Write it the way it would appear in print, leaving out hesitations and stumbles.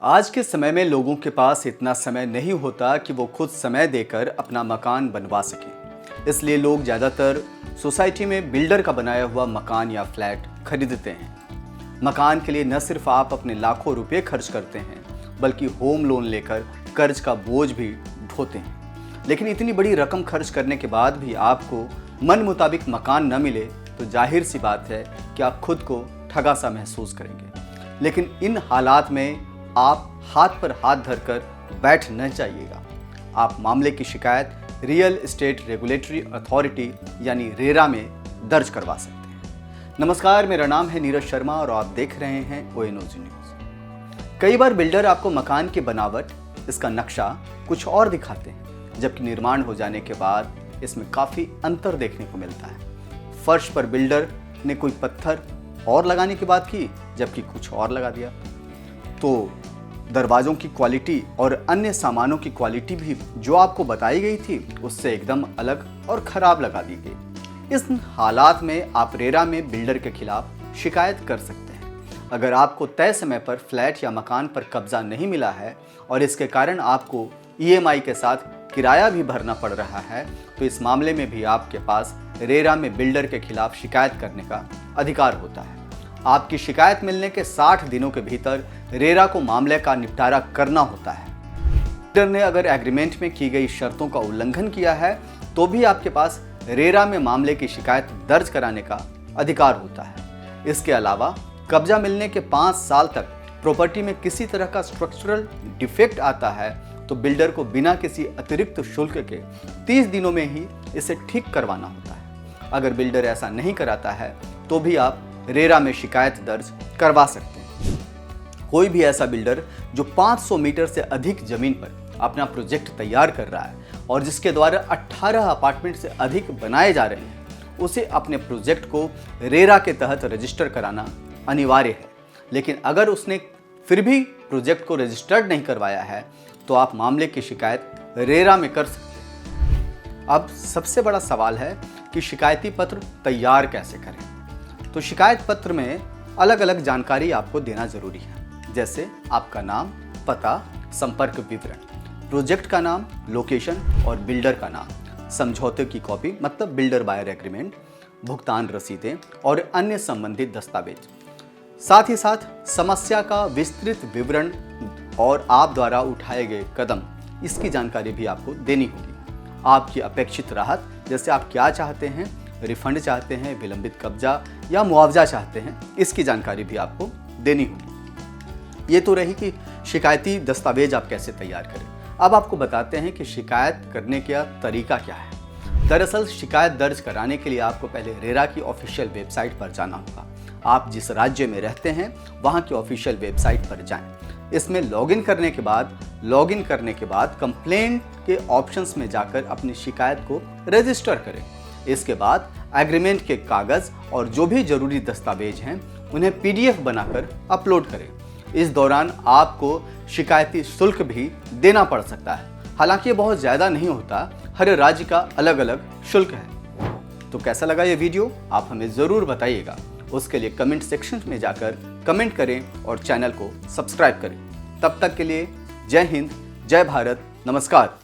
आज के समय में लोगों के पास इतना समय नहीं होता कि वो खुद समय देकर अपना मकान बनवा सकें। इसलिए लोग ज़्यादातर सोसाइटी में बिल्डर का बनाया हुआ मकान या फ्लैट खरीदते हैं। मकान के लिए न सिर्फ आप अपने लाखों रुपए खर्च करते हैं, बल्कि होम लोन लेकर कर्ज का बोझ भी ढोते हैं। लेकिन इतनी बड़ी रकम खर्च करने के बाद भी आपको मन मुताबिक मकान न मिले तो जाहिर सी बात है कि आप खुद को ठगा सा महसूस करेंगे। लेकिन इन हालात में आप हाथ पर हाथ धरकर बैठ न जाइएगा। आप मामले की शिकायत रियल एस्टेट रेगुलेटरी अथॉरिटी यानी रेरा में दर्ज करवा सकते हैं। नमस्कार, मेरा नाम है नीरज शर्मा और आप देख रहे हैं ONOG न्यूज़। कई बार बिल्डर आपको मकान की बनावट, इसका नक्शा कुछ और दिखाते हैं, जबकि निर्माण हो जाने के बाद इसमें काफ़ी अंतर देखने को मिलता है। फर्श पर बिल्डर ने कोई पत्थर और लगाने की बात की, जबकि कुछ और लगा दिया। तो दरवाज़ों की क्वालिटी और अन्य सामानों की क्वालिटी भी जो आपको बताई गई थी उससे एकदम अलग और ख़राब लगा दी गई। इस हालात में आप रेरा में बिल्डर के खिलाफ शिकायत कर सकते हैं। अगर आपको तय समय पर फ्लैट या मकान पर कब्जा नहीं मिला है और इसके कारण आपको EMI के साथ किराया भी भरना पड़ रहा है, तो इस मामले में भी आपके पास रेरा में बिल्डर के खिलाफ शिकायत करने का अधिकार होता है। आपकी शिकायत मिलने के 60 दिनों के भीतर रेरा को मामले का निपटारा करना होता है। बिल्डर ने अगर एग्रीमेंट में की गई शर्तों का उल्लंघन किया है तो भी आपके पास रेरा में मामले की शिकायत दर्ज कराने का अधिकार होता है। इसके अलावा कब्जा मिलने के 5 साल तक प्रॉपर्टी में किसी तरह का स्ट्रक्चरल डिफेक्ट आता है तो बिल्डर को बिना किसी अतिरिक्त शुल्क के 30 दिनों में ही इसे ठीक करवाना होता है। अगर बिल्डर ऐसा नहीं कराता है तो भी आप रेरा में शिकायत दर्ज करवा सकते हैं। कोई भी ऐसा बिल्डर जो 500 मीटर से अधिक जमीन पर अपना प्रोजेक्ट तैयार कर रहा है और जिसके द्वारा 18 अपार्टमेंट से अधिक बनाए जा रहे हैं, उसे अपने प्रोजेक्ट को रेरा के तहत रजिस्टर कराना अनिवार्य है। लेकिन अगर उसने फिर भी प्रोजेक्ट को रजिस्टर्ड नहीं करवाया है तो आप मामले की शिकायत रेरा में कर सकते हैं। अब सबसे बड़ा सवाल है कि शिकायती पत्र तैयार कैसे करें। तो शिकायत पत्र में अलग अलग जानकारी आपको देना जरूरी है, जैसे आपका नाम, पता, संपर्क विवरण, प्रोजेक्ट का नाम, लोकेशन और बिल्डर का नाम, समझौते की कॉपी मतलब बिल्डर बायर एग्रीमेंट, भुगतान रसीदें और अन्य संबंधित दस्तावेज। साथ ही साथ समस्या का विस्तृत विवरण और आप द्वारा उठाए गए कदम, इसकी जानकारी भी आपको देनी होगी। आपकी अपेक्षित राहत, जैसे आप क्या चाहते हैं, रिफंड चाहते हैं, विलंबित कब्जा या मुआवजा चाहते हैं, इसकी जानकारी भी आपको देनी होगी। ये तो रही कि शिकायती दस्तावेज आप कैसे तैयार करें। अब आपको बताते हैं कि शिकायत करने का तरीका क्या है। दरअसल शिकायत दर्ज कराने के लिए आपको पहले रेरा की ऑफिशियल वेबसाइट पर जाना होगा। आप जिस राज्य में रहते हैं वहाँ की ऑफिशियल वेबसाइट पर जाएं। इसमें लॉगिन करने के बाद कंप्लेंट के ऑप्शंस में जाकर अपनी शिकायत को रजिस्टर करें। इसके बाद एग्रीमेंट के कागज़ और जो भी जरूरी दस्तावेज हैं उन्हें PDF बनाकर अपलोड करें। इस दौरान आपको शिकायती शुल्क भी देना पड़ सकता है। हालांकि ये बहुत ज़्यादा नहीं होता, हर राज्य का अलग अलग शुल्क है। तो कैसा लगा ये वीडियो, आप हमें ज़रूर बताइएगा। उसके लिए कमेंट सेक्शन में जाकर कमेंट करें और चैनल को सब्सक्राइब करें। तब तक के लिए जय हिंद, जय भारत, नमस्कार।